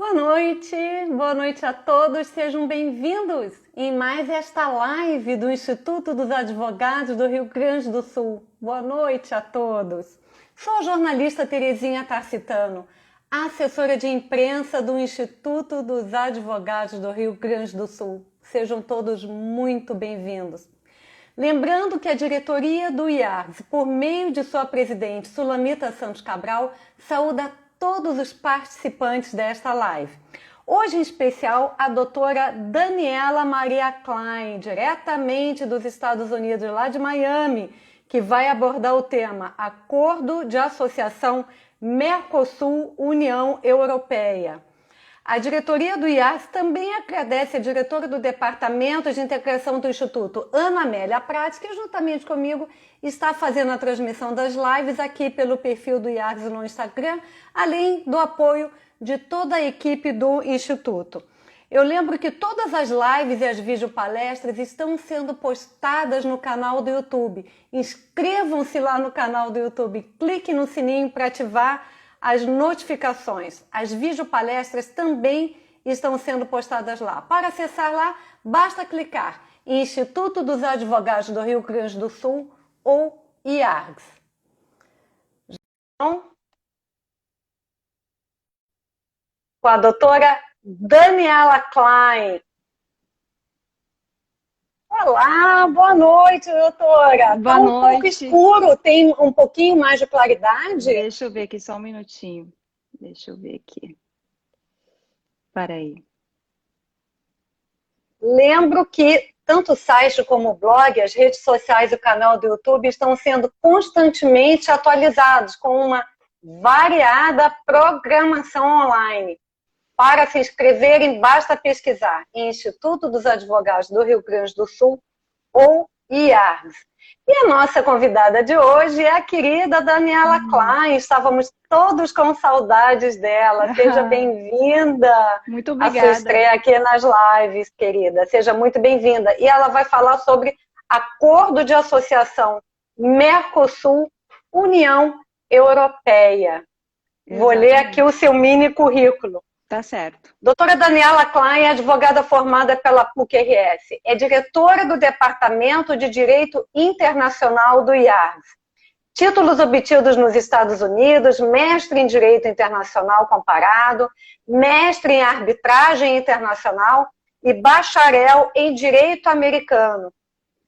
Boa noite a todos, sejam bem-vindos em mais esta live do Instituto dos Advogados do Rio Grande do Sul. Boa noite a todos. Sou a jornalista Terezinha Tarcitano, assessora de imprensa do Instituto dos Advogados do Rio Grande do Sul. Sejam todos muito bem-vindos. Lembrando que a diretoria do IARGS, por meio de sua presidente Sulamita Santos Cabral, saúda todos os participantes desta live. Hoje, em especial, a doutora Daniela Maria Klein, diretamente dos Estados Unidos, lá de Miami, que vai abordar o tema Acordo de Associação Mercosul-União Europeia. A diretoria do IARGS também agradece a diretora do Departamento de Integração do Instituto, Ana Amélia Prats, que juntamente comigo está fazendo a transmissão das lives aqui pelo perfil do IARGS no Instagram, além do apoio de toda a equipe do Instituto. Eu lembro que todas as lives e as videopalestras estão sendo postadas no canal do YouTube. Inscrevam-se lá no canal do YouTube, clique no sininho para ativar as notificações. As videopalestras também estão sendo postadas lá. Para acessar lá, basta clicar em Instituto dos Advogados do Rio Grande do Sul ou IARGS. Então, com a doutora Daniela Klein. Olá, boa noite, doutora. Boa Tá um noite. pouco escuro, tem um pouquinho mais de claridade? Deixa eu ver aqui só um minutinho. Deixa eu ver aqui. Para aí. Lembro que tanto o site como o blog, as redes sociais e o canal do YouTube estão sendo constantemente atualizados com uma variada programação online. Para se inscreverem, basta pesquisar em Instituto dos Advogados do Rio Grande do Sul ou IARGS. E a nossa convidada de hoje é a querida Daniela Klein. Estávamos todos com saudades dela. Seja bem-vinda. Muito A obrigada. sua estreia aqui nas lives, querida. Seja muito bem-vinda. E ela vai falar sobre Acordo de Associação Mercosul-União Europeia. Vou ler aqui o seu mini currículo. Tá certo. Doutora Daniela Klein é advogada formada pela PUC-RS. É diretora do Departamento de Direito Internacional do IARGS. Títulos obtidos nos Estados Unidos, mestre em Direito Internacional Comparado, mestre em Arbitragem Internacional e bacharel em Direito Americano.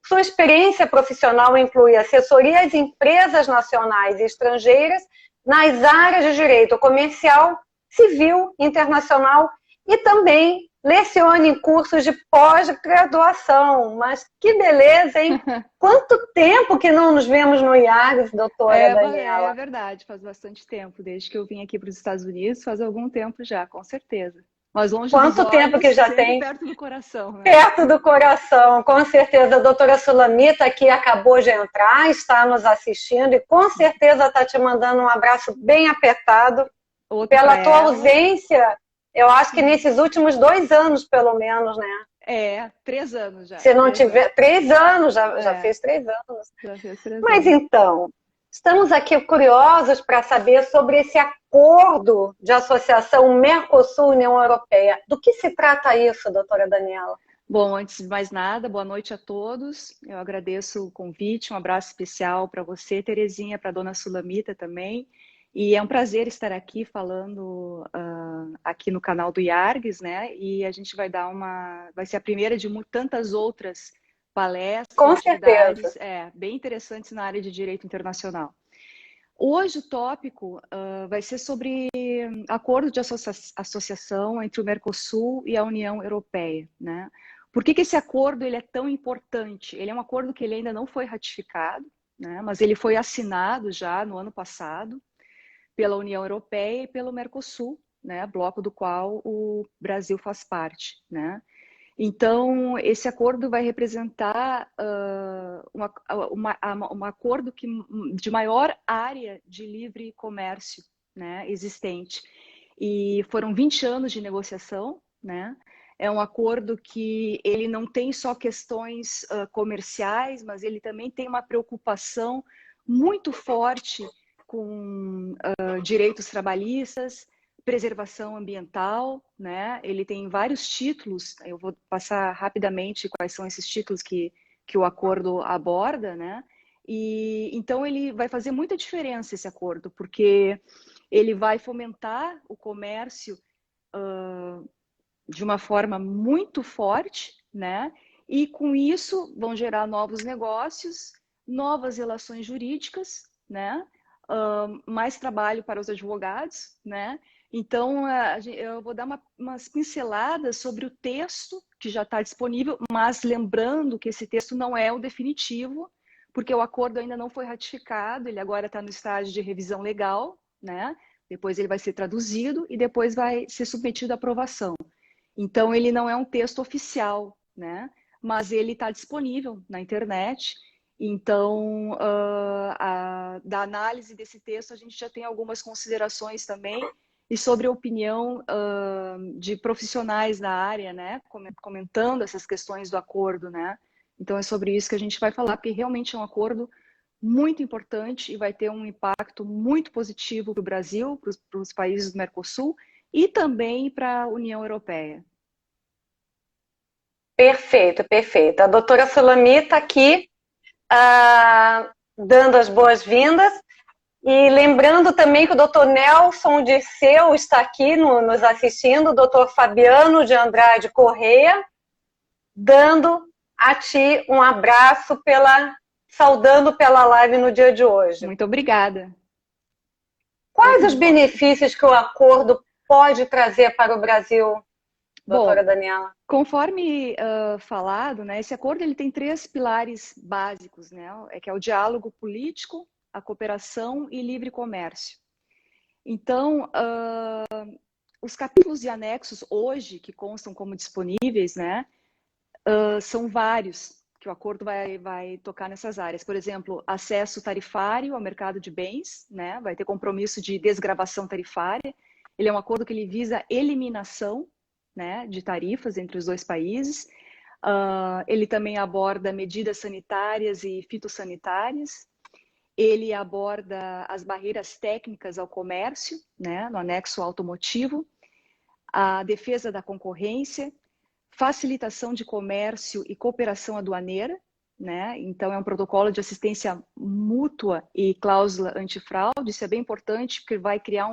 Sua experiência profissional inclui assessoria às empresas nacionais e estrangeiras nas áreas de direito comercial, civil, internacional e também leciona em cursos de pós-graduação. Mas que beleza, hein? Quanto tempo que não nos vemos no IARGS, doutora Daniela? É verdade, faz bastante tempo. Desde que eu vim aqui para os Estados Unidos, faz algum tempo já, com certeza. Mas longe Quanto dos tempo olhos, que já sempre tem? perto do coração, né? Perto do coração, com certeza. A doutora Sulamita, que acabou de entrar, está nos assistindo e com certeza está te mandando um abraço bem apertado. Pela tua ausência, eu acho que nesses últimos 2 anos, pelo menos, né? 3 anos já. Se não tiver... 3 anos, já fez 3 anos. Já fez 3 Mas anos. então, estamos aqui curiosos para saber sobre esse acordo de associação Mercosul-União Europeia. Do que se trata isso, doutora Daniela? Bom, antes de mais nada, boa noite a todos. Eu agradeço o convite, um abraço especial para você, Terezinha, para a dona Sulamita também. E é um prazer estar aqui falando aqui no canal do IARGS, né? E a gente vai ser a primeira de tantas outras palestras, com atividades certeza. Bem interessantes na área de direito internacional. Hoje o tópico vai ser sobre acordo de associação entre o Mercosul e a União Europeia, né? Por que esse acordo ele é tão importante? Ele é um acordo que ele ainda não foi ratificado, né? Mas ele foi assinado já no ano passado pela União Europeia e pelo Mercosul, né, bloco do qual o Brasil faz parte, né? Então, esse acordo vai representar um acordo de maior área de livre comércio, né, existente. E foram 20 anos de negociação, né? É um acordo que ele não tem só questões comerciais, mas ele também tem uma preocupação muito forte com direitos trabalhistas, preservação ambiental, né? Ele tem vários títulos, eu vou passar rapidamente quais são esses títulos que o acordo aborda, né? E então ele vai fazer muita diferença esse acordo, porque ele vai fomentar o comércio de uma forma muito forte, né? E com isso vão gerar novos negócios, novas relações jurídicas, né? Mais trabalho para os advogados, né? Então, eu vou dar umas pinceladas sobre o texto que já está disponível, mas lembrando que esse texto não é o definitivo, porque o acordo ainda não foi ratificado, ele agora está no estágio de revisão legal, né? Depois ele vai ser traduzido e depois vai ser submetido à aprovação. Então, ele não é um texto oficial, né? Mas ele está disponível na internet. Então, da análise desse texto, a gente já tem algumas considerações também, e sobre a opinião de profissionais da área, né? Comentando essas questões do acordo, né? Então, é sobre isso que a gente vai falar, porque realmente é um acordo muito importante e vai ter um impacto muito positivo para o Brasil, para os países do Mercosul, e também para a União Europeia. Perfeito, perfeito. A doutora Sulamit está aqui dando as boas-vindas. E lembrando também que o doutor Nelson Dirceu está aqui nos assistindo, o doutor Fabiano de Andrade Correia, dando a ti um abraço, saudando pela live no dia de hoje. Muito obrigada. Quais os benefícios que o acordo pode trazer para o Brasil, doutora Daniela? Conforme falado, né, esse acordo ele tem 3 pilares básicos, né, que é o diálogo político, a cooperação e livre comércio. Então, os capítulos e anexos hoje que constam como disponíveis, né, são vários, que o acordo vai tocar nessas áreas. Por exemplo, acesso tarifário ao mercado de bens, né, vai ter compromisso de desgravação tarifária. Ele é um acordo que ele visa eliminação, né, de tarifas entre os 2 países. Ele também aborda medidas sanitárias e fitossanitárias. Ele aborda as barreiras técnicas ao comércio, né, no anexo automotivo, a defesa da concorrência, facilitação de comércio e cooperação aduaneira, né? Então é um protocolo de assistência mútua e cláusula antifraude. Isso é bem importante porque vai criar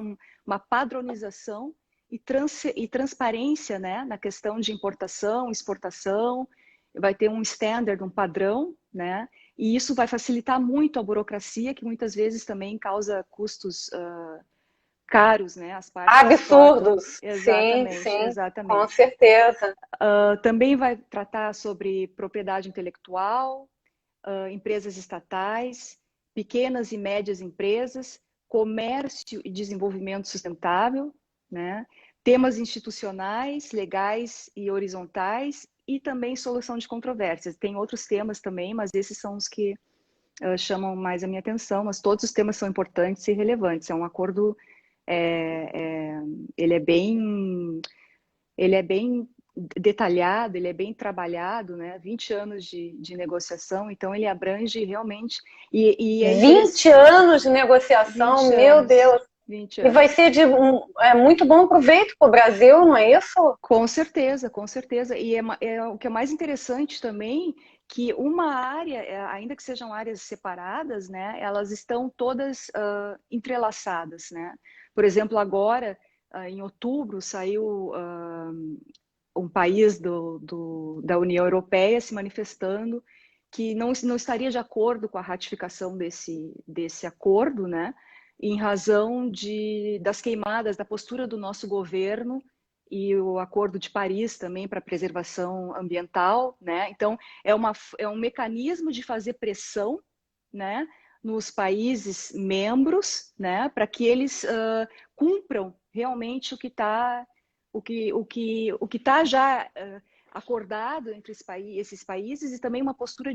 uma padronização e transparência, né, na questão de importação, exportação. Vai ter um standard, um padrão, né? E isso vai facilitar muito a burocracia, que muitas vezes também causa custos caros, né? As partes absurdos. Exatamente, sim, exatamente. Com certeza. Também vai tratar sobre propriedade intelectual, empresas estatais, pequenas e médias empresas, comércio e desenvolvimento sustentável, né? Temas institucionais, legais e horizontais, e também solução de controvérsias. Tem outros temas também, mas esses são os que chamam mais a minha atenção, mas todos os temas são importantes e relevantes. É um acordo, ele é bem detalhado, ele é bem trabalhado, né? 20 anos de negociação, então ele abrange realmente... 20 anos de negociação, 20 meu anos. Deus! 20 anos. E vai ser de muito bom proveito para o Brasil, não é isso? Com certeza, com certeza. E o que é mais interessante também, que uma área, ainda que sejam áreas separadas, né, elas estão todas entrelaçadas, né? Por exemplo, agora, em outubro, saiu um país da União Europeia se manifestando que não estaria de acordo com a ratificação desse acordo, né? Em razão das queimadas, da postura do nosso governo e o Acordo de Paris também para preservação ambiental, né? Então, é um mecanismo de fazer pressão, né, nos países membros, né, para que eles cumpram realmente o que está já acordado entre esses países, e também uma postura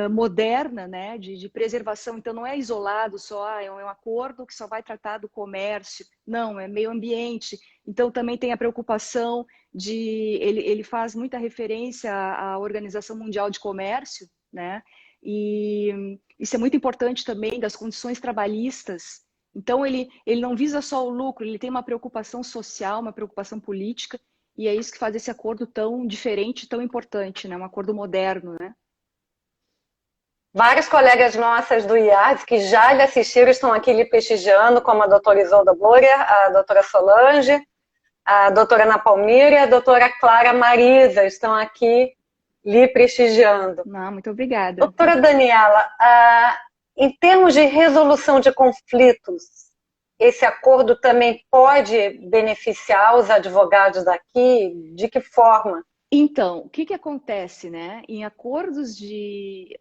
moderna, né, de preservação. Então, não é isolado só, é um acordo que só vai tratar do comércio, não, é meio ambiente. Então, também tem a preocupação ele faz muita referência à Organização Mundial de Comércio, né, e isso é muito importante também, das condições trabalhistas Então, ele não visa só o lucro, ele tem uma preocupação social, uma preocupação política, e é isso que faz esse acordo tão diferente, tão importante, né? Um acordo moderno, né? Várias colegas nossas do IAS que já lhe assistiram estão aqui lhe prestigiando, como a doutora Isolda Boria, a doutora Solange, a doutora Ana Palmira e a doutora Clara Marisa estão aqui lhe prestigiando. Não, muito obrigada. Doutora Daniela, em termos de resolução de conflitos, esse acordo também pode beneficiar os advogados daqui? De que forma? Então, o que acontece, né? Em acordos de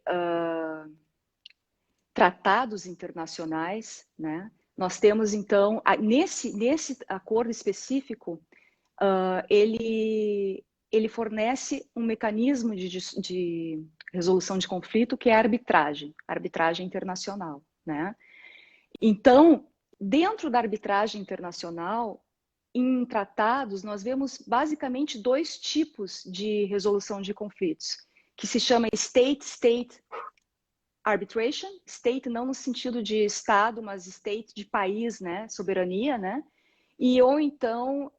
tratados internacionais, né? Nós temos, então, nesse acordo específico, ele fornece um mecanismo de resolução de conflito que é a arbitragem internacional, né? Então, dentro da arbitragem internacional, em tratados, nós vemos basicamente dois tipos de resolução de conflitos, que se chama state-state arbitration, state não no sentido de estado, mas state de país, né, soberania, né, e ou então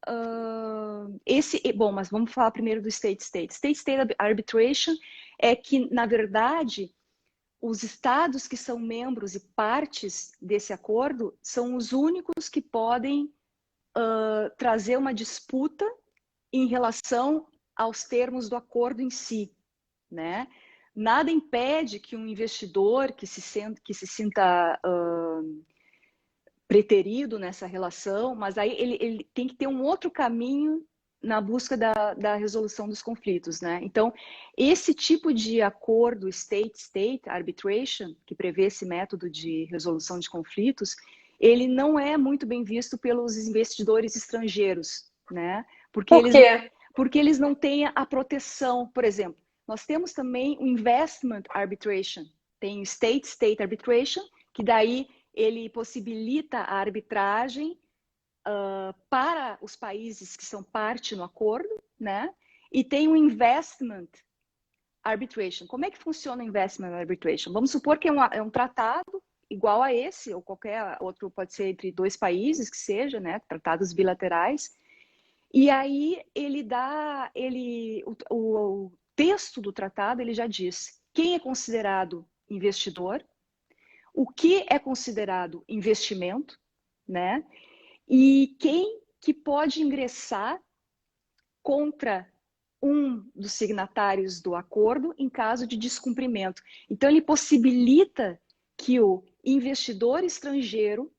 bom, mas vamos falar primeiro do state-state. State-state arbitration é que, na verdade, os estados que são membros e partes desse acordo são os únicos que podem trazer uma disputa em relação aos termos do acordo em si, né? Nada impede que um investidor que se sinta preterido nessa relação, mas aí ele tem que ter um outro caminho na busca da resolução dos conflitos, né? Então, esse tipo de acordo state-state arbitration, que prevê esse método de resolução de conflitos, ele não é muito bem visto pelos investidores estrangeiros, né? Por quê? Porque eles não têm a proteção. Por exemplo, nós temos também o investment arbitration, tem o state-state arbitration, que daí ele possibilita a arbitragem para os países que são parte no acordo, né? E tem o investment arbitration. Como é que funciona o investment arbitration? Vamos supor que é um tratado igual a esse, ou qualquer outro, pode ser entre dois países que seja, né? Tratados bilaterais. E aí o texto do tratado ele já diz quem é considerado investidor, o que é considerado investimento, né? E quem que pode ingressar contra um dos signatários do acordo em caso de descumprimento. Então, ele possibilita que o investidor estrangeiro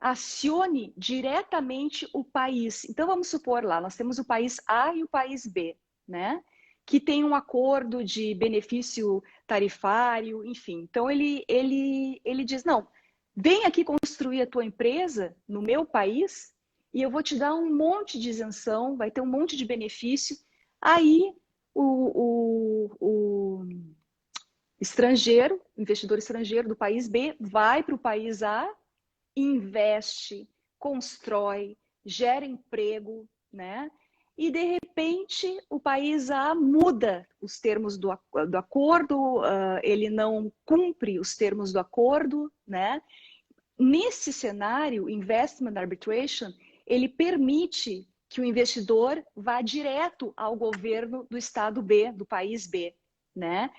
acione diretamente o país. Então, vamos supor lá, nós temos o país A e o país B, né? Que tem um acordo de benefício tarifário, enfim. Então, ele diz, não, vem aqui construir a tua empresa no meu país e eu vou te dar um monte de isenção, vai ter um monte de benefício. Aí, o estrangeiro, investidor estrangeiro do país B, vai para o país A, investe, constrói, gera emprego, né? E, de repente, o país A muda os termos do acordo, ele não cumpre os termos do acordo, né? Nesse cenário, investment arbitration, ele permite que o investidor vá direto ao governo do estado B, do país B, né?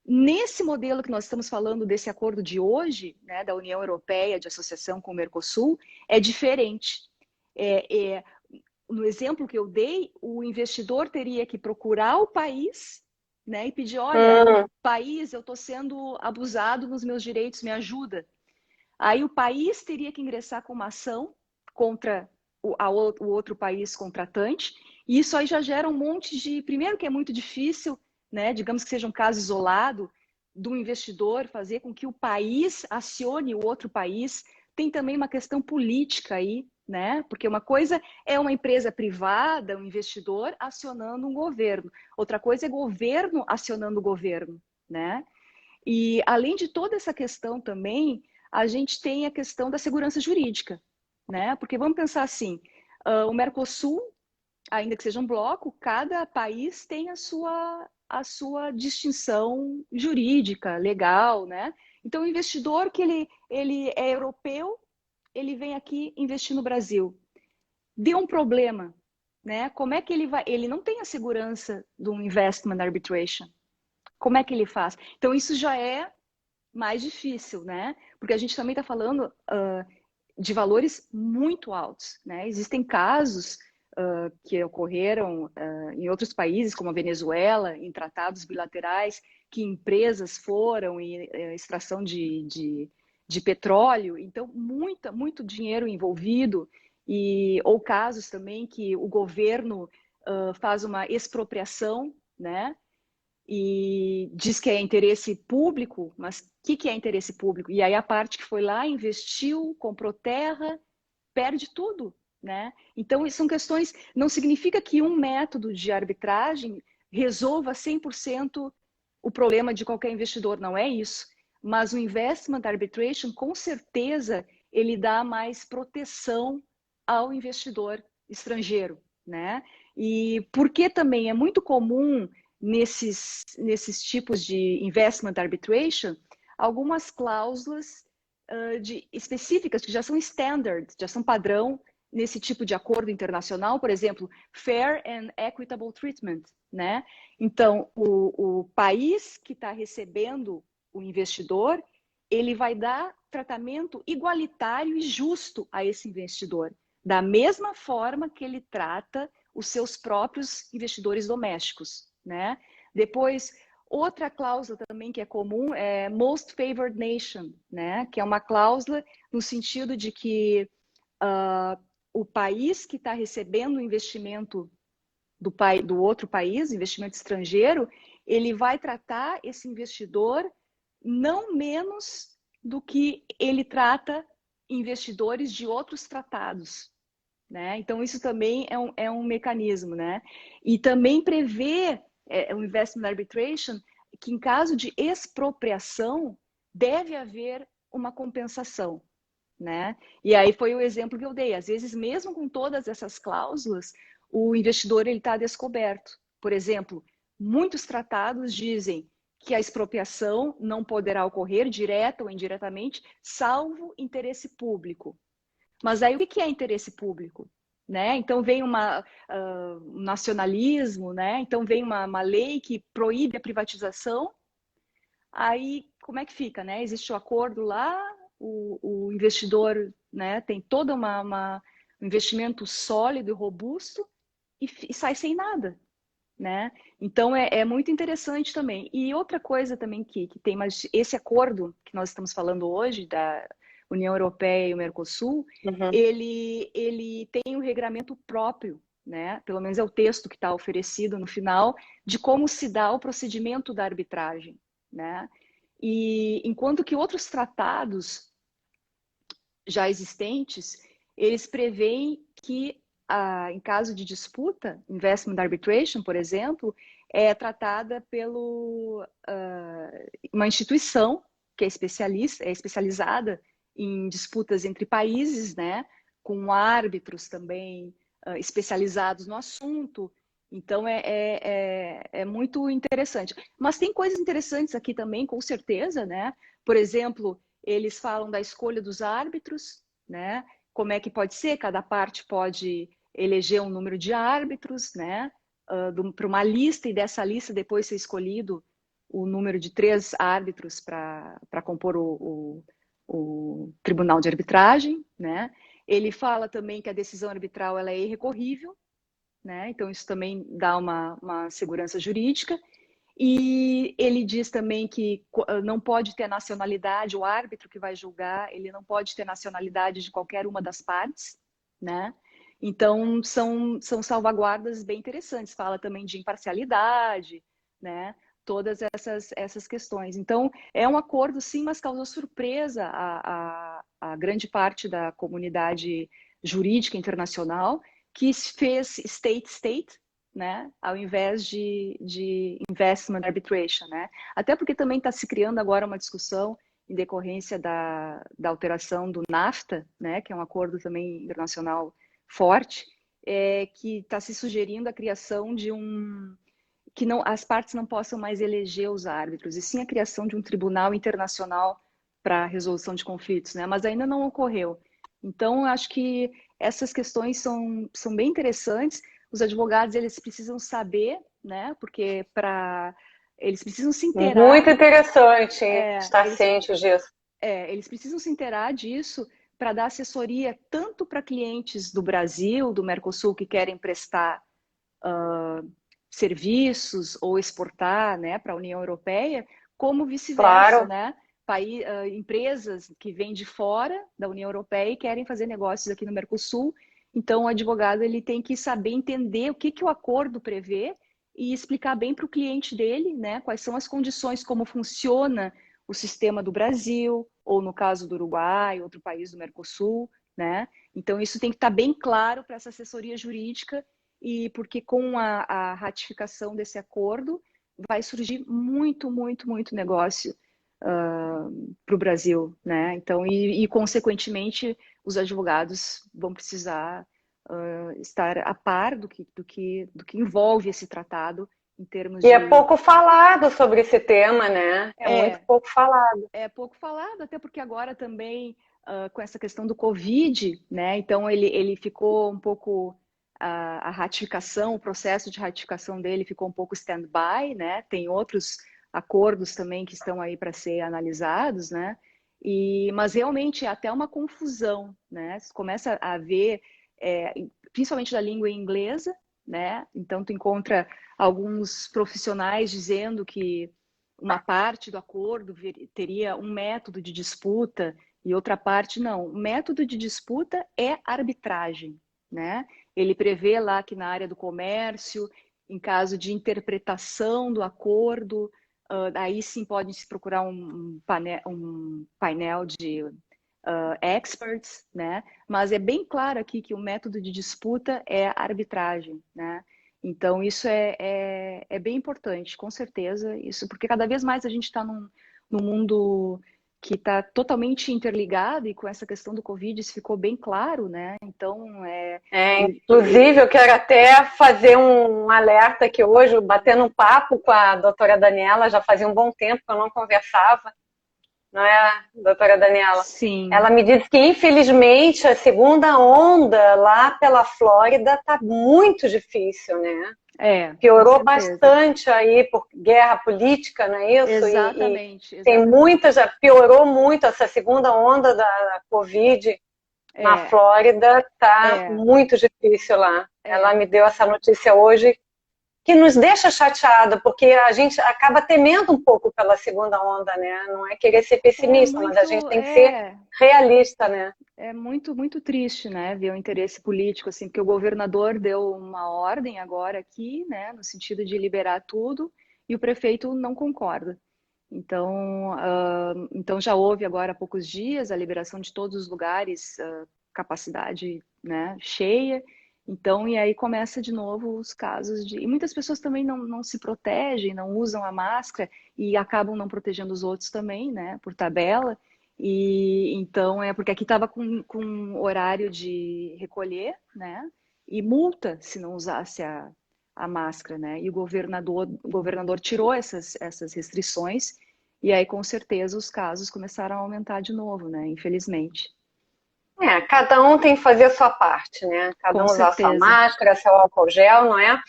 Nesse modelo que nós estamos falando desse acordo de hoje, né, da União Europeia de associação com o Mercosul, é diferente. No exemplo que eu dei, o investidor teria que procurar o país, né, e pedir, olha, país, eu estou sendo abusado nos meus direitos, me ajuda. Aí o país teria que ingressar com uma ação contra o outro país contratante, e isso aí já gera um monte de... Primeiro que é muito difícil, né, digamos que seja um caso isolado, do investidor fazer com que o país acione o outro país. Tem também uma questão política aí, né? Porque uma coisa é uma empresa privada, um investidor acionando um governo. Outra coisa é governo acionando o governo, né? E além de toda essa questão também, a gente tem a questão da segurança jurídica, né? Porque vamos pensar assim, o Mercosul, ainda que seja um bloco, cada país tem a sua distinção jurídica, legal, né? Então, o investidor que ele é europeu, ele vem aqui investir no Brasil. Deu um problema, né? Como é que ele vai? Ele não tem a segurança do investment arbitration. Como é que ele faz? Então, isso já é mais difícil, né? Porque a gente também está falando de valores muito altos, né? Existem casos que ocorreram em outros países, como a Venezuela, em tratados bilaterais, que empresas foram em extração de petróleo, então muito dinheiro envolvido, ou casos também que o governo faz uma expropriação, né? E diz que é interesse público, mas o que é interesse público? E aí a parte que foi lá, investiu, comprou terra, perde tudo, né? Então, são questões, não significa que um método de arbitragem resolva 100% o problema de qualquer investidor, não é isso. Mas o investment arbitration, com certeza, ele dá mais proteção ao investidor estrangeiro, né? E porque também é muito comum nesses tipos de investment arbitration, algumas cláusulas específicas que já são standard, já são padrão nesse tipo de acordo internacional, por exemplo, fair and equitable treatment, né? Então, o país que está recebendo o investidor, ele vai dar tratamento igualitário e justo a esse investidor, da mesma forma que ele trata os seus próprios investidores domésticos, né? Depois, outra cláusula também que é comum é Most Favored Nation, né? Que é uma cláusula no sentido de que o país que está recebendo o investimento do outro país, investimento estrangeiro, ele vai tratar esse investidor não menos do que ele trata investidores de outros tratados, né? Então, isso também é um mecanismo, né? E também prevê o investment arbitration que, em caso de expropriação, deve haver uma compensação, né? E aí foi o exemplo que eu dei. Às vezes, mesmo com todas essas cláusulas, o investidor ele está descoberto. Por exemplo, muitos tratados dizem que a expropriação não poderá ocorrer direta ou indiretamente, salvo interesse público. Mas aí o que é interesse público? Né? Então vem um nacionalismo, né? Então vem uma lei que proíbe a privatização. Aí como é que fica? Né? Existe o acordo lá, o investidor, né, tem todo um investimento sólido e robusto e sai sem nada. Né? Então é muito interessante também. E outra coisa também que tem, mas esse acordo que nós estamos falando hoje, da União Europeia e o Mercosul, ele tem um regramento próprio, né? Pelo menos é o texto que está oferecido no final, de como se dá o procedimento da arbitragem. Né? E enquanto que outros tratados já existentes, eles preveem que, em caso de disputa, investment arbitration, por exemplo, é tratada pelo uma instituição que é especializada em disputas entre países, né, com árbitros também especializados no assunto. Então, é muito interessante. Mas tem coisas interessantes aqui também, com certeza, né? Por exemplo, eles falam da escolha dos árbitros, né? Como é que pode ser? Cada parte pode eleger um número de árbitros, né? Para uma lista, e dessa lista depois ser escolhido o número de 3 árbitros para compor o tribunal de arbitragem, né? Ele fala também que a decisão arbitral ela é irrecorrível, né? Então isso também dá uma segurança jurídica. E ele diz também que não pode ter nacionalidade, o árbitro que vai julgar, ele não pode ter nacionalidade de qualquer uma das partes, né? Então, são salvaguardas bem interessantes. Fala também de imparcialidade, né? Todas essas questões. Então, é um acordo, sim, mas causou surpresa a grande parte da comunidade jurídica internacional, que fez state-state, né, ao invés de investment arbitration, né? Até porque também está se criando agora uma discussão em decorrência da alteração do NAFTA, né, que é um acordo também internacional forte, que está se sugerindo a criação de que as partes não possam mais eleger os árbitros, e sim a criação de um tribunal internacional para resolução de conflitos, né? Mas ainda não ocorreu. Então, eu acho que essas questões são bem interessantes. Os advogados, eles precisam saber, né? Porque eles precisam se inteirar. Muito interessante É, estar eles, ciente disso. eles precisam se inteirar disso para dar assessoria tanto para clientes do Brasil, do Mercosul, que querem prestar serviços ou exportar, né, para a União Europeia, como vice-versa, Claro. né? Empresas que vêm de fora da União Europeia e querem fazer negócios aqui no Mercosul. Então, o advogado ele tem que saber entender o que o acordo prevê e explicar bem para o cliente dele, né, quais são as condições, como funciona o sistema do Brasil, ou no caso do Uruguai, outro país do Mercosul, né? Então, isso tem que estar bem claro para essa assessoria jurídica, e porque com a ratificação desse acordo vai surgir muito, muito, muito negócio para o Brasil, né? Então, consequentemente, os advogados vão precisar estar a par do que envolve esse tratado em termos E é de... pouco falado sobre esse tema, né? É muito pouco falado. É pouco falado, até porque agora também, com essa questão do Covid, né? Então, ele ficou um pouco... A ratificação, o processo de ratificação dele ficou um pouco stand-by, né? Tem outros acordos também que estão aí para ser analisados, né? Mas realmente é até uma confusão, né? Você começa a ver, principalmente da língua inglesa, né? Então, tu encontra alguns profissionais dizendo que uma parte do acordo teria um método de disputa e outra parte não. O método de disputa é arbitragem, né? Ele prevê lá que na área do comércio, em caso de interpretação do acordo, aí sim pode se procurar um painel de experts, né? Mas é bem claro aqui que o método de disputa é a arbitragem, né? Então isso é bem importante, com certeza, isso, porque cada vez mais a gente está num mundo que está totalmente interligado, e com essa questão do Covid isso ficou bem claro, né? Então, inclusive, eu quero até fazer um alerta aqui hoje, batendo um papo com a doutora Daniela, já fazia um bom tempo que eu não conversava, não é, doutora Daniela? Sim. Ela me disse que, infelizmente, a segunda onda lá pela Flórida está muito difícil, né? Piorou bastante aí por guerra política, não é isso? Exatamente. Tem muitas, já piorou muito essa segunda onda da Covid na Flórida, tá muito difícil lá. Ela me deu essa notícia hoje, que nos deixa chateada, porque a gente acaba temendo um pouco pela segunda onda, né? Não é querer ser pessimista, mas a gente tem que ser realista, né? É muito, muito triste, né, ver o interesse político, assim, porque o governador deu uma ordem agora aqui, né, no sentido de liberar tudo, e o prefeito não concorda. Então já houve agora há poucos dias a liberação de todos os lugares, capacidade, né, cheia. Então, e aí começa de novo os casos de... E muitas pessoas também não se protegem, não usam a máscara e acabam não protegendo os outros também, né, por tabela. E então porque aqui estava com horário de recolher, né, e multa se não usasse a máscara, né, e o governador tirou essas restrições, e aí com certeza os casos começaram a aumentar de novo, né, infelizmente. Cada um tem que fazer a sua parte, né? Cada um usar a sua máscara, seu álcool gel, não é?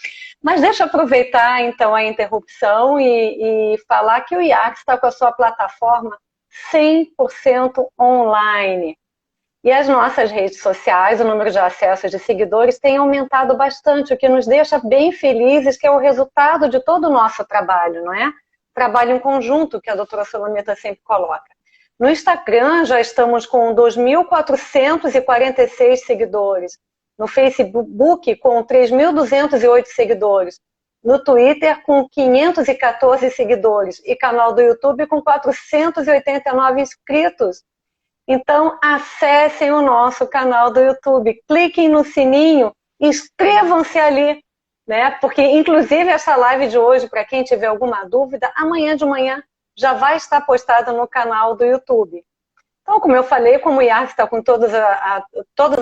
Mas deixa eu aproveitar, então, a interrupção e falar que o IACS está com a sua plataforma 100% online. E as nossas redes sociais, o número de acessos de seguidores tem aumentado bastante, o que nos deixa bem felizes, que é o resultado de todo o nosso trabalho, não é? Trabalho em conjunto, que a doutora Solomita sempre coloca. No Instagram já estamos com 2.446 seguidores. No Facebook com 3.208 seguidores. No Twitter com 514 seguidores. E canal do YouTube com 489 inscritos. Então acessem o nosso canal do YouTube. Cliquem no sininho, inscrevam-se ali, né? Porque inclusive essa live de hoje, para quem tiver alguma dúvida, amanhã de manhã já vai estar postada no canal do YouTube. Então, como eu falei, como o IARC está com todas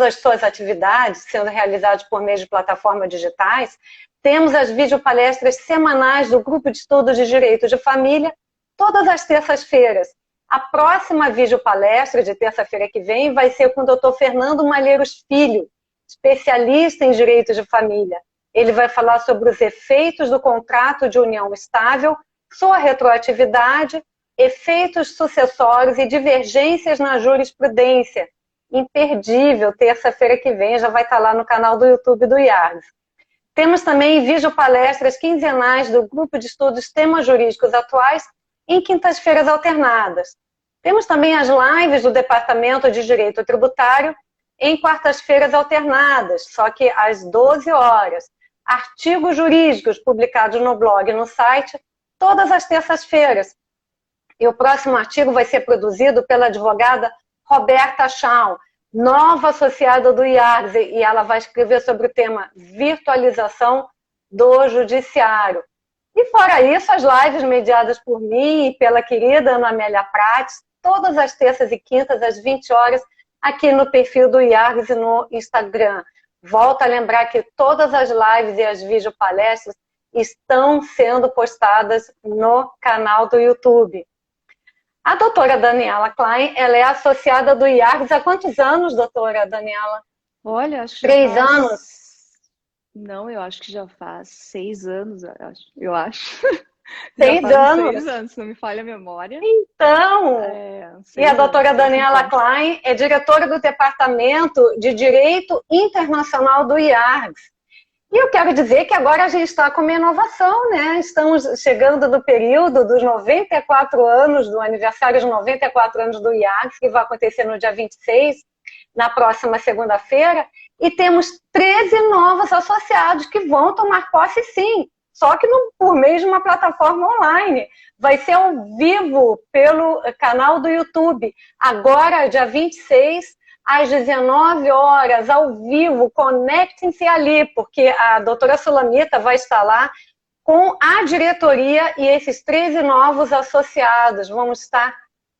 as suas atividades sendo realizadas por meio de plataformas digitais, temos as videopalestras semanais do Grupo de Estudos de Direito de Família, todas as terças-feiras, A próxima videopalestra de terça-feira que vem vai ser com o Dr. Fernando Malheiros Filho, especialista em direito de família. Ele vai falar sobre os efeitos do contrato de união estável, sua retroatividade, efeitos sucessórios e divergências na jurisprudência. Imperdível, terça-feira que vem, já vai estar lá no canal do YouTube do IARGS. Temos também videopalestras quinzenais do Grupo de Estudos Temas Jurídicos Atuais em quintas-feiras alternadas. Temos também as lives do Departamento de Direito Tributário em quartas-feiras alternadas, só que às 12 horas. Artigos jurídicos publicados no blog e no site todas as terças-feiras. E o próximo artigo vai ser produzido pela advogada Roberta Schaum, nova associada do IARGS, e ela vai escrever sobre o tema virtualização do judiciário. E fora isso, as lives mediadas por mim e pela querida Ana Amélia Prates, todas as terças e quintas, às 20 horas, aqui no perfil do IARGS e no Instagram. Volto a lembrar que todas as lives e as videopalestras estão sendo postadas no canal do YouTube. A doutora Daniela Klein, ela é associada do IARGS há quantos anos, doutora Daniela? Olha, acho que 3 anos? Não, eu acho que já faz 6 anos, eu acho. 6 anos? 6 anos, se não me falha a memória. Então, e a doutora Daniela Klein é diretora do Departamento de Direito Internacional do IARGS. E eu quero dizer que agora a gente está com uma inovação, né? Estamos chegando no período dos 94 anos, do aniversário de 94 anos do IARGS, que vai acontecer no dia 26, na próxima segunda-feira, e temos 13 novos associados que vão tomar posse sim, só que por meio de uma plataforma online. Vai ser ao vivo pelo canal do YouTube, agora, dia 26, às 19 horas, ao vivo. Conectem-se ali, porque a doutora Sulamita vai estar lá com a diretoria e esses 13 novos associados. Vamos estar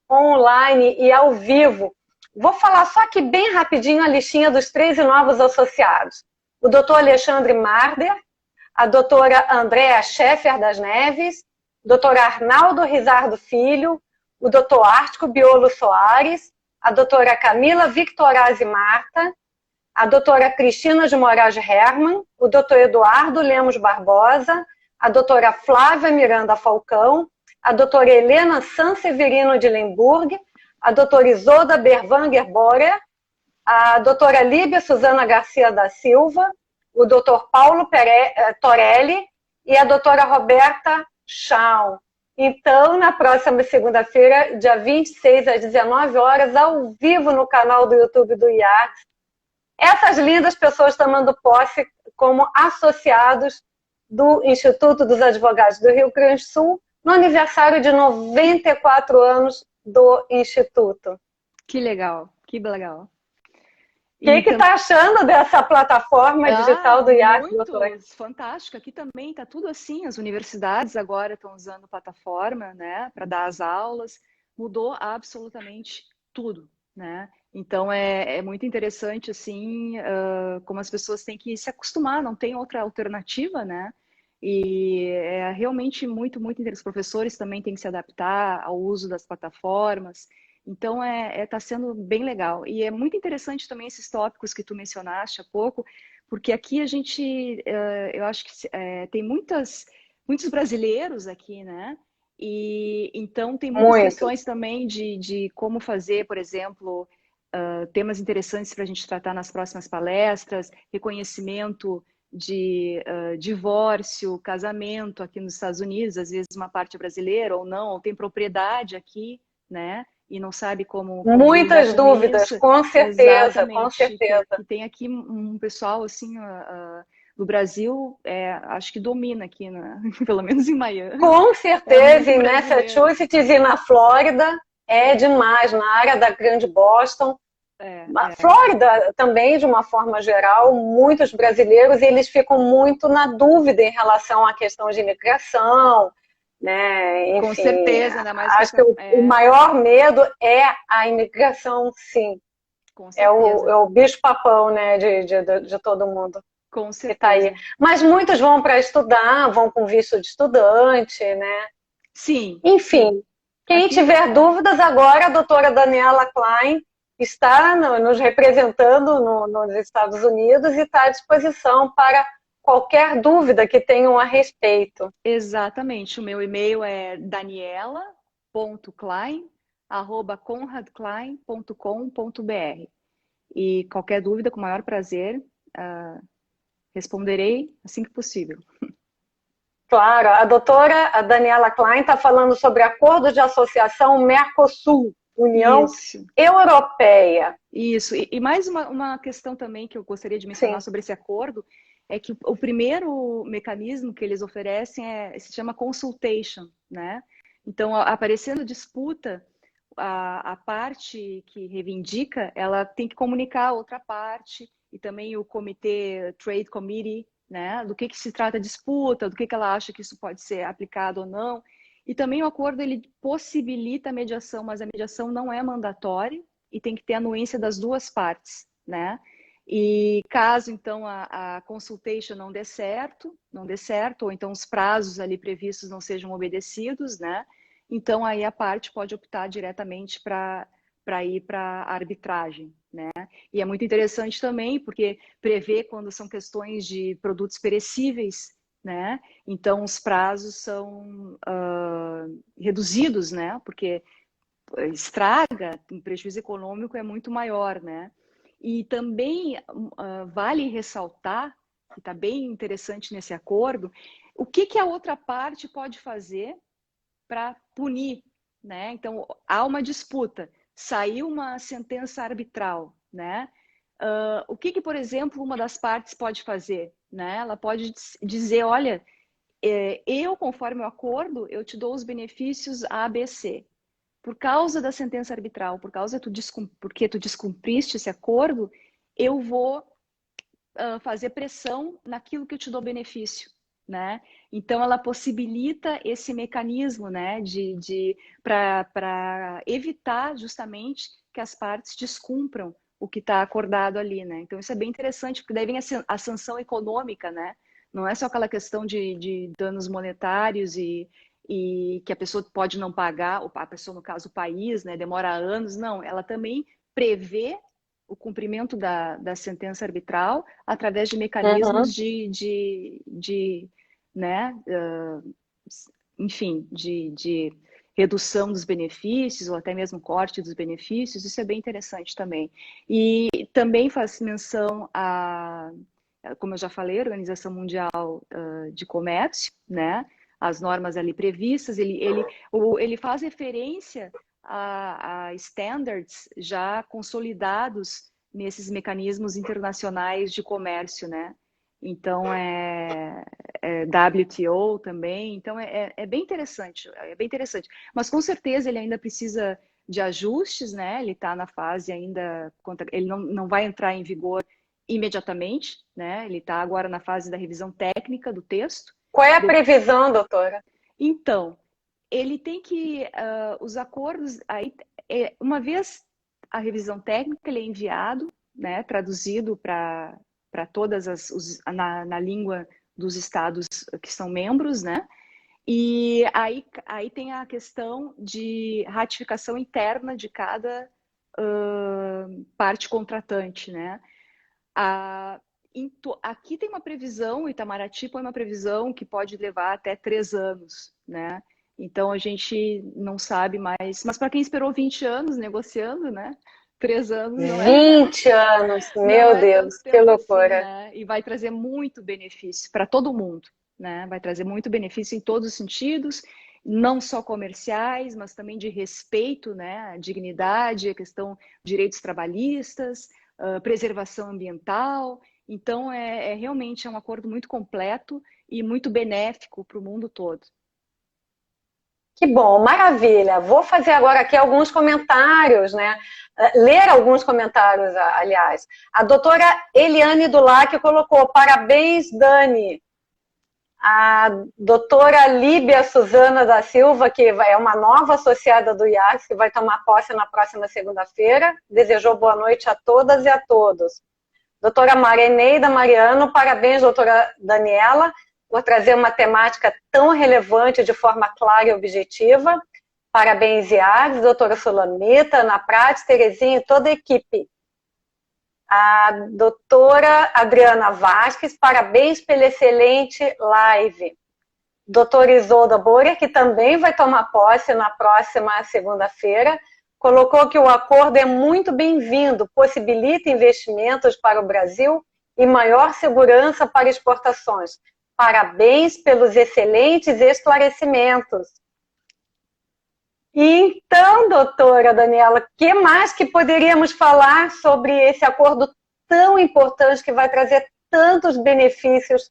online e ao vivo. Vou falar só aqui bem rapidinho a listinha dos 13 novos associados. O doutor Alexandre Marder, a doutora Andréa Scheffer das Neves, o doutor Arnaldo Rizardo Filho, o doutor Ártico Biolo Soares, a doutora Camila Victorazzi Marta, a doutora Cristina de Moraes Hermann, o doutor Eduardo Lemos Barbosa, a doutora Flávia Miranda Falcão, a doutora Helena Sanseverino de Lemburg, a doutora Isolda Berwanger Borer, a doutora Líbia Suzana Garcia da Silva, o doutor Paulo Torelli e a doutora Roberta Schaum. Então, na próxima segunda-feira, dia 26, às 19 horas, ao vivo no canal do YouTube do IARGS, essas lindas pessoas tomando posse como associados do Instituto dos Advogados do Rio Grande do Sul, no aniversário de 94 anos do Instituto. Que legal, que legal. O que está achando dessa plataforma digital do IARGS, doutora? Muito fantástico. Aqui também está tudo assim. As universidades agora estão usando plataforma, né, para dar as aulas. Mudou absolutamente tudo, né? Então é muito interessante assim, como as pessoas têm que se acostumar. Não tem outra alternativa, né? E é realmente muito interessante. Os professores também têm que se adaptar ao uso das plataformas. Então, tá sendo bem legal. E é muito interessante também esses tópicos que tu mencionaste há pouco, porque aqui a gente, eu acho que tem muitos brasileiros aqui, né? E então tem muitas questões também de como fazer, por exemplo, temas interessantes para a gente tratar nas próximas palestras, reconhecimento de divórcio, casamento aqui nos Estados Unidos, às vezes uma parte é brasileira ou não, ou tem propriedade aqui, né? E não sabe como muitas dúvidas, isso. Com certeza, exatamente, com certeza. Que tem aqui um pessoal assim do Brasil, acho que domina aqui, pelo menos em Miami. Com certeza, em Massachusetts e na Flórida é demais, na área da Grande Boston. Flórida também, de uma forma geral, muitos brasileiros, eles ficam muito na dúvida em relação à questão de imigração. Né? Enfim, com certeza, ainda mais acho que o maior medo é a imigração, sim. Com certeza. É o bicho-papão, né, de todo mundo. Com certeza. Que tá aí. Mas muitos vão para estudar, vão com visto de estudante, né? Sim. Enfim, Quem tiver dúvidas agora, a doutora Daniela Klein está nos representando nos Estados Unidos e está à disposição para qualquer dúvida que tenham a respeito. Exatamente. O meu e-mail é daniela.klein@conradklein.com.br. E qualquer dúvida, com o maior prazer, responderei assim que possível. Claro, a doutora Daniela Klein está falando sobre acordo de associação Mercosul, União Europeia. Isso. E mais uma questão também que eu gostaria de mencionar sobre esse acordo é que o primeiro mecanismo que eles oferecem se chama consultation, né? Então, aparecendo disputa, a parte que reivindica, ela tem que comunicar a outra parte e também o comitê Trade Committee, né? Do que se trata a disputa, do que ela acha que isso pode ser aplicado ou não. E também o acordo ele possibilita a mediação, mas a mediação não é mandatória e tem que ter anuência das duas partes, né? E caso então a consultation não dê certo, ou então os prazos ali previstos não sejam obedecidos, né? Então aí a parte pode optar diretamente para ir para a arbitragem, né? E é muito interessante também porque prevê quando são questões de produtos perecíveis, né? Então os prazos são reduzidos, né? Porque estraga, o prejuízo econômico é muito maior, né? E também vale ressaltar, que está bem interessante nesse acordo, o que a outra parte pode fazer para punir, né? Então, há uma disputa, saiu uma sentença arbitral, né? O que, por exemplo, uma das partes pode fazer, né? Ela pode dizer, olha, eu, conforme o acordo, eu te dou os benefícios A, B, C. Por causa da sentença arbitral, porque tu descumpriste esse acordo, eu vou fazer pressão naquilo que eu te dou benefício, né? Então ela possibilita esse mecanismo, né, para evitar justamente que as partes descumpram o que está acordado ali, né? Então isso é bem interessante, porque daí vem a sanção econômica, né? Não é só aquela questão de danos monetários e que a pessoa pode não pagar, a pessoa, no caso, o país, né, demora anos. Não, ela também prevê o cumprimento da sentença arbitral através de mecanismos né, enfim, de redução dos benefícios ou até mesmo corte dos benefícios. Isso é bem interessante também. E também faz menção como eu já falei, a Organização Mundial de Comércio, né? As normas ali previstas, ele faz referência a standards já consolidados nesses mecanismos internacionais de comércio, né? Então, WTO também, então é bem interessante, Mas com certeza ele ainda precisa de ajustes, né? Ele está na fase ainda, ele não vai entrar em vigor imediatamente, né? Ele está agora na fase da revisão técnica do texto. Qual é a previsão, doutora? Então, ele tem que, os acordos, aí, uma vez a revisão técnica, ele é enviado, né, traduzido para todas na língua dos estados que são membros, né? E aí tem a questão de ratificação interna de cada parte contratante, né? Aqui tem uma previsão, o Itamaraty põe uma previsão que pode levar até 3 anos, né? Então a gente não sabe mais. Mas para quem esperou 20 anos negociando, né? 3 anos não é. 20 anos, meu Deus, que loucura. Assim, né? E vai trazer muito benefício para todo mundo, né? Vai trazer muito benefício em todos os sentidos, não só comerciais, mas também de respeito, né? A dignidade, a questão de direitos trabalhistas, preservação ambiental. Então, realmente um acordo muito completo e muito benéfico para o mundo todo. Que bom, maravilha. Vou fazer agora aqui alguns comentários, né? Ler alguns comentários, aliás. A doutora Eliane Dulac colocou: parabéns, Dani. A doutora Líbia Suzana da Silva, que é uma nova associada do IACS, que vai tomar posse na próxima segunda-feira, desejou boa noite a todas e a todos. Doutora Marineida Mariano, parabéns, doutora Daniela, por trazer uma temática tão relevante de forma clara e objetiva. Parabéns, Iares, doutora Solaneta, Ana Prati, Terezinha e toda a equipe. A doutora Adriana Vasques, parabéns pela excelente live. Doutora Isolda Borer, que também vai tomar posse na próxima segunda-feira, colocou que o acordo é muito bem-vindo, possibilita investimentos para o Brasil e maior segurança para exportações. Parabéns pelos excelentes esclarecimentos. Então, doutora Daniela, o que mais que poderíamos falar sobre esse acordo tão importante que vai trazer tantos benefícios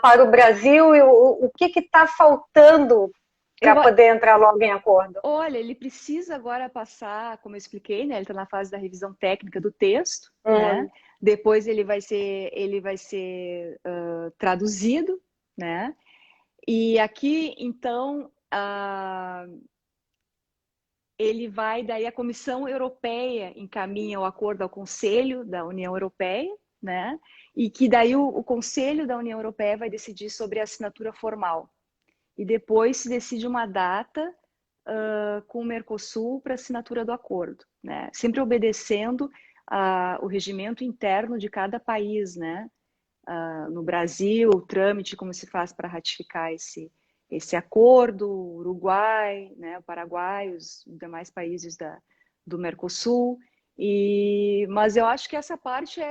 para o Brasil e o que está faltando para poder entrar logo em acordo? Olha, ele precisa agora passar, como eu expliquei, né? Ele está na fase da revisão técnica do texto, né? Depois ele vai ser traduzido, né? E aqui, então, ele vai, daí a Comissão Europeia encaminha o acordo ao Conselho da União Europeia, né? E que daí o Conselho da União Europeia vai decidir sobre a assinatura formal. E depois se decide uma data com o Mercosul para assinatura do acordo, né? Sempre obedecendo o regimento interno de cada país, né? No Brasil, o trâmite, como se faz para ratificar esse acordo, o Uruguai, né, o Paraguai, os demais países do Mercosul. Mas eu acho que essa parte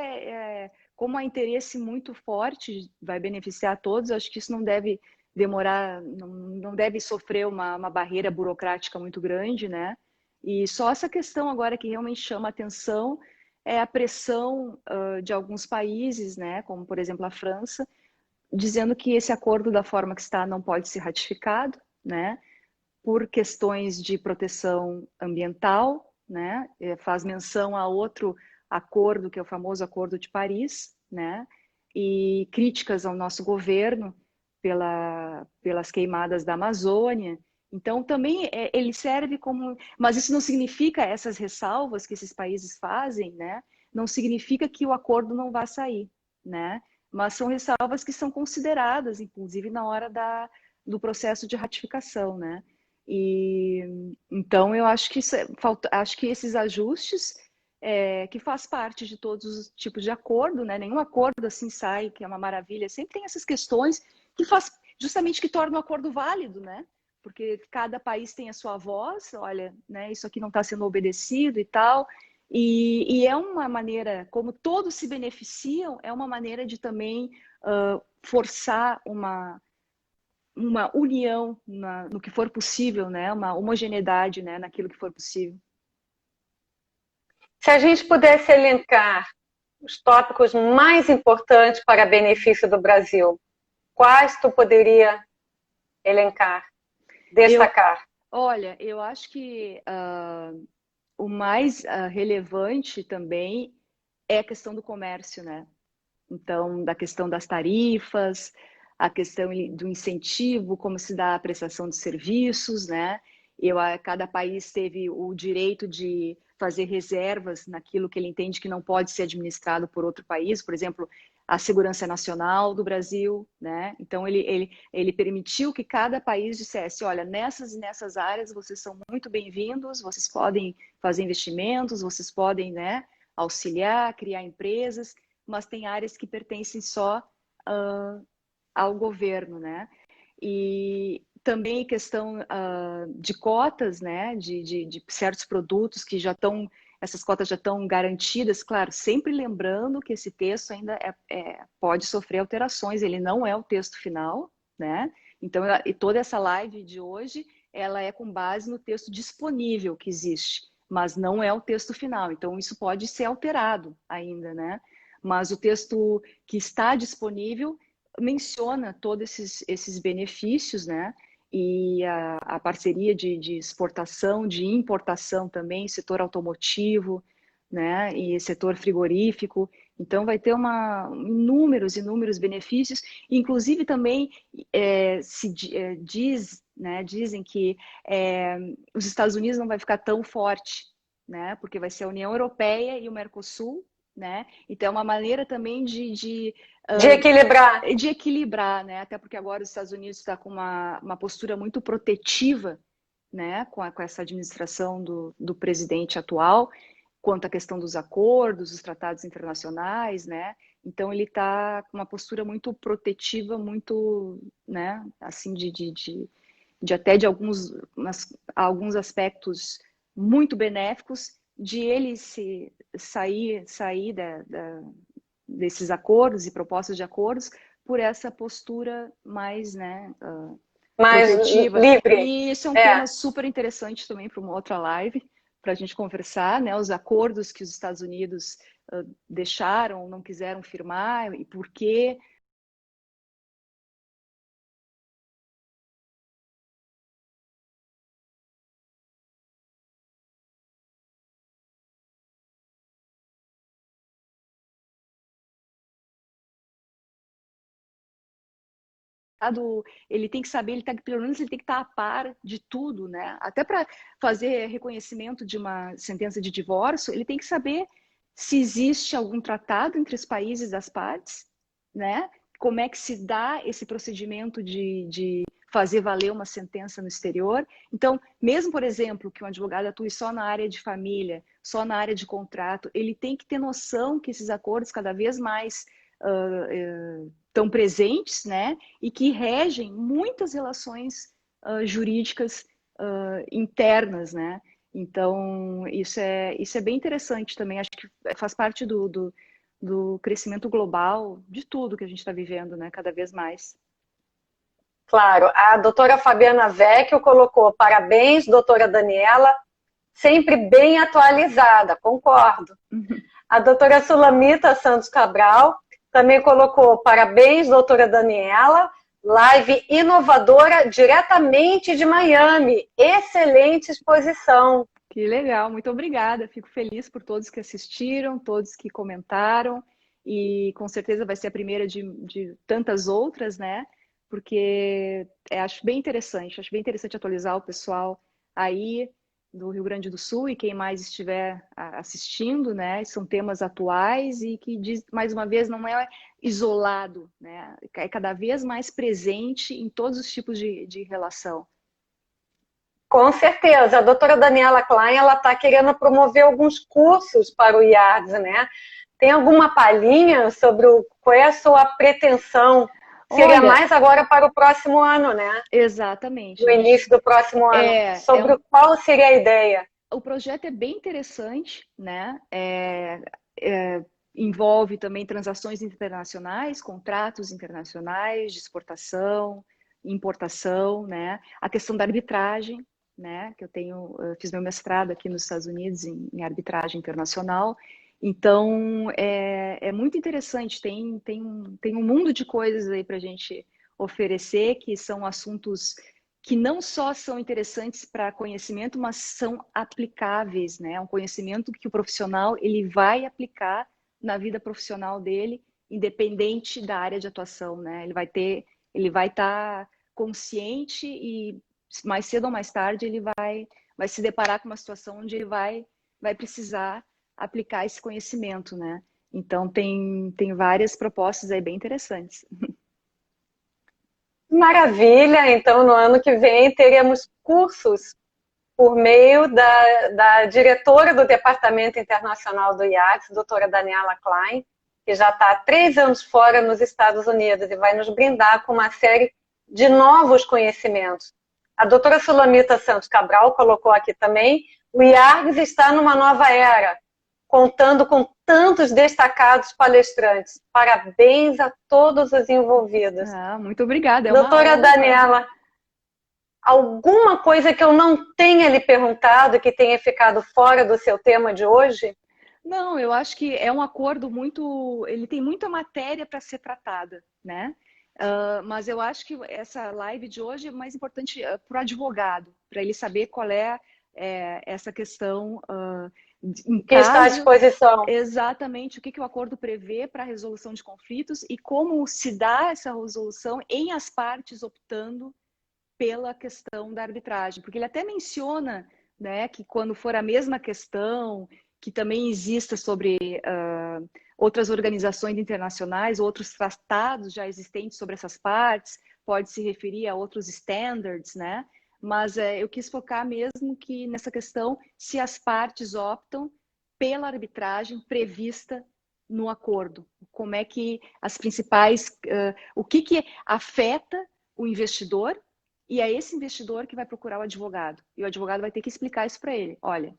como há interesse muito forte, vai beneficiar a todos, eu acho que isso não deve demorar, não deve sofrer uma barreira burocrática muito grande, né? E só essa questão agora que realmente chama a atenção é a pressão de alguns países, né, como por exemplo a França, dizendo que esse acordo da forma que está não pode ser ratificado, né, por questões de proteção ambiental, né, faz menção a outro acordo, que é o famoso Acordo de Paris, né, e críticas ao nosso governo pelas queimadas da Amazônia. Então, também ele serve como... Mas isso não significa, essas ressalvas que esses países fazem, né, não significa que o acordo não vá sair, né, mas são ressalvas que são consideradas, inclusive, na hora do processo de ratificação, né. Então, eu acho que, acho que esses ajustes, que faz parte de todos os tipos de acordo, né, nenhum acordo assim sai, que é uma maravilha, sempre tem essas questões que faz justamente que torna o acordo válido, né? Porque cada país tem a sua voz, olha, né, isso aqui não está sendo obedecido e tal, e é uma maneira, como todos se beneficiam, é uma maneira de também forçar uma união no que for possível, né, uma homogeneidade, né, naquilo que for possível. Se a gente pudesse elencar os tópicos mais importantes para benefício do Brasil, quais tu poderia elencar, destacar? Olha, eu acho que o mais relevante também é a questão do comércio, né? Então, da questão das tarifas, a questão do incentivo, como se dá a prestação de serviços, né? Cada país teve o direito de fazer reservas naquilo que ele entende que não pode ser administrado por outro país, por exemplo, a segurança nacional do Brasil, né? Então ele permitiu que cada país dissesse, olha, nessas e nessas áreas vocês são muito bem-vindos, vocês podem fazer investimentos, vocês podem, né, auxiliar, criar empresas, mas tem áreas que pertencem só ao governo, né? E também questão de cotas, né, de certos produtos que já estão, essas cotas já estão garantidas, claro, sempre lembrando que esse texto ainda pode sofrer alterações, ele não é o texto final, né? Então, e toda essa live de hoje, ela é com base no texto disponível que existe, mas não é o texto final, então isso pode ser alterado ainda, né? Mas o texto que está disponível menciona todos esses benefícios, né? E a parceria de exportação, de importação também, setor automotivo, né? E setor frigorífico. Então, vai ter inúmeros benefícios. Inclusive, também dizem que os Estados Unidos não vai ficar tão forte, né? Porque vai ser a União Europeia e o Mercosul, né? Então, é uma maneira também de equilibrar, né? Até porque agora os Estados Unidos está com uma postura muito protetiva, né, com essa administração do presidente atual, quanto à questão dos acordos, dos tratados internacionais, né? Então ele está com uma postura muito protetiva, muito, né, assim, até de alguns aspectos muito benéficos, de ele sair desses acordos e propostas de acordos por essa postura mais, né, Mais protetiva. livre. E isso é um tema super interessante também para uma outra live, para a gente conversar, né, os acordos que os Estados Unidos deixaram, não quiseram firmar e por quê. Ele tem que saber, pelo menos ele tem que estar a par de tudo, né? Até para fazer reconhecimento de uma sentença de divórcio, ele tem que saber se existe algum tratado entre os países das partes, né? Como é que se dá esse procedimento de fazer valer uma sentença no exterior. Então, mesmo, por exemplo, que um advogado atue só na área de família, só na área de contrato, ele tem que ter noção que esses acordos cada vez mais estão presentes, né, e que regem muitas relações jurídicas internas, né? Então, isso é bem interessante também. Acho que faz parte do crescimento global de tudo que a gente está vivendo, né? Cada vez mais. Claro, a doutora Fabiana Vecchio colocou parabéns, doutora Daniela, sempre bem atualizada, concordo. A doutora Sulamita Santos Cabral também colocou parabéns, doutora Daniela, live inovadora diretamente de Miami, excelente exposição. Que legal, muito obrigada, fico feliz por todos que assistiram, todos que comentaram, e com certeza vai ser a primeira de tantas outras, né? Porque acho bem interessante atualizar o pessoal aí do Rio Grande do Sul e quem mais estiver assistindo, né? São temas atuais e que, mais uma vez, não é isolado, né? É cada vez mais presente em todos os tipos de relação. Com certeza. A doutora Daniela Klein, ela está querendo promover alguns cursos para o IARDS, né? Tem alguma palhinha sobre qual é a sua pretensão? Seria mais agora para o próximo ano, né? Exatamente. No início do próximo ano. Sobre qual seria a ideia? O projeto é bem interessante, né? Envolve também transações internacionais, contratos internacionais de exportação, importação, né? A questão da arbitragem, né? Que eu fiz meu mestrado aqui nos Estados Unidos em arbitragem internacional. Então, é muito interessante, tem um mundo de coisas aí para a gente oferecer, que são assuntos que não só são interessantes para conhecimento, mas são aplicáveis, né? Um conhecimento que o profissional ele vai aplicar na vida profissional dele, independente da área de atuação, né? Ele vai estar consciente e mais cedo ou mais tarde ele vai se deparar com uma situação onde ele vai precisar aplicar esse conhecimento, né? Então tem várias propostas aí bem interessantes. Maravilha! Então, no ano que vem, teremos cursos por meio da diretora do Departamento Internacional do IACS, doutora Daniela Klein, que já está há 3 anos fora nos Estados Unidos e vai nos brindar com uma série de novos conhecimentos. A doutora Sulamita Santos Cabral colocou aqui também, o IARGS está numa nova era, contando com tantos destacados palestrantes. Parabéns a todos os envolvidos. Muito obrigada. Doutora Daniela, alguma coisa que eu não tenha lhe perguntado que tenha ficado fora do seu tema de hoje? Não, eu acho que é um acordo ele tem muita matéria para ser tratada, né? Mas eu acho que essa live de hoje é mais importante para o advogado, para ele saber qual é essa questão que está à disposição. Exatamente, o que o acordo prevê para a resolução de conflitos e como se dá essa resolução em as partes optando pela questão da arbitragem. Porque ele até menciona, né, que quando for a mesma questão, que também exista sobre outras organizações internacionais, outros tratados já existentes sobre essas partes, pode se referir a outros standards, né? mas eu quis focar mesmo que nessa questão se as partes optam pela arbitragem prevista no acordo. Como é que as principais... o que afeta o investidor, e é esse investidor que vai procurar o advogado. E o advogado vai ter que explicar isso para ele. Olha,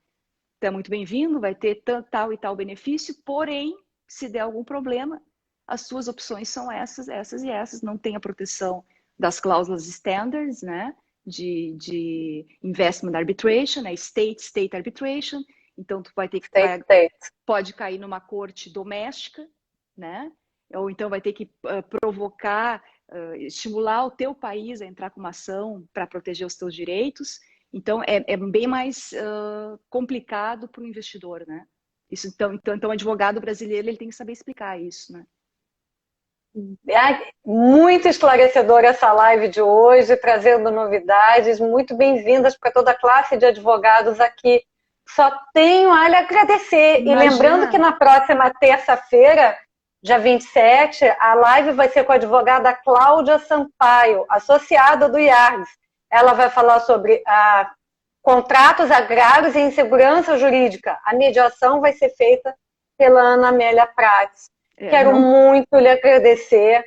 é muito bem-vindo, vai ter tal e tal benefício, porém, se der algum problema, as suas opções são essas, essas e essas. Não tem a proteção das cláusulas standards, né? De investment arbitration, né? State arbitration. Então, tu vai ter que... pode cair numa corte doméstica, né? Ou então vai ter que provocar, estimular o teu país a entrar com uma ação para proteger os teus direitos. Então, é bem mais complicado para o investidor, né? Isso, então, o advogado brasileiro ele tem que saber explicar isso, né? Muito esclarecedora essa live de hoje, trazendo novidades, muito bem-vindas para toda a classe de advogados aqui. Só tenho a lhe agradecer. Imagina. E lembrando que na próxima terça-feira, dia 27, a live vai ser com a advogada Cláudia Sampaio, associada do IARGS. Ela vai falar sobre contratos agrários e insegurança jurídica. A mediação vai ser feita pela Ana Amélia Prates. Quero muito lhe agradecer,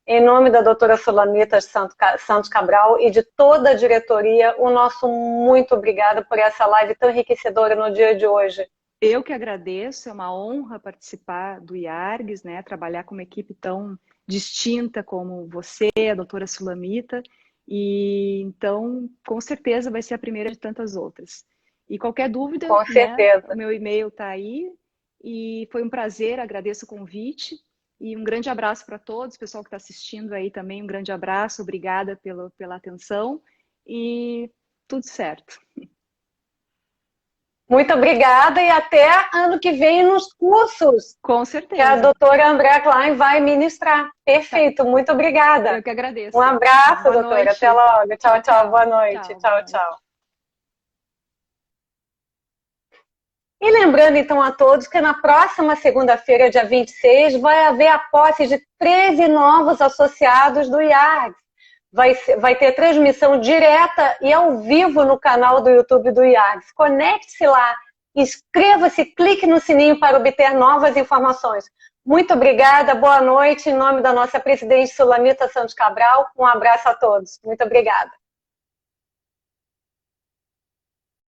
em nome da doutora Sulamita Santos Cabral e de toda a diretoria, o nosso muito obrigada por essa live tão enriquecedora no dia de hoje. Eu que agradeço, é uma honra participar do IARGS, né? Trabalhar com uma equipe tão distinta como você, a doutora Sulamita, e então, com certeza, vai ser a primeira de tantas outras. E qualquer dúvida, com certeza. O meu e-mail está aí, e foi um prazer, agradeço o convite, e um grande abraço para todos, pessoal que está assistindo aí também, um grande abraço, obrigada pela atenção, e tudo certo. Muito obrigada e até ano que vem nos cursos. Com certeza. Que a doutora Andréa Klein vai ministrar. Perfeito, muito obrigada. Eu que agradeço. Um abraço, boa doutora. Noite. Até logo. Tchau, tchau. Boa noite. Tchau. E lembrando então a todos que na próxima segunda-feira, dia 26, vai haver a posse de 13 novos associados do IARGS. Vai ter transmissão direta e ao vivo no canal do YouTube do IARGS. Conecte-se lá, inscreva-se, clique no sininho para obter novas informações. Muito obrigada, boa noite, em nome da nossa presidente Sulamita Santos Cabral. Um abraço a todos. Muito obrigada.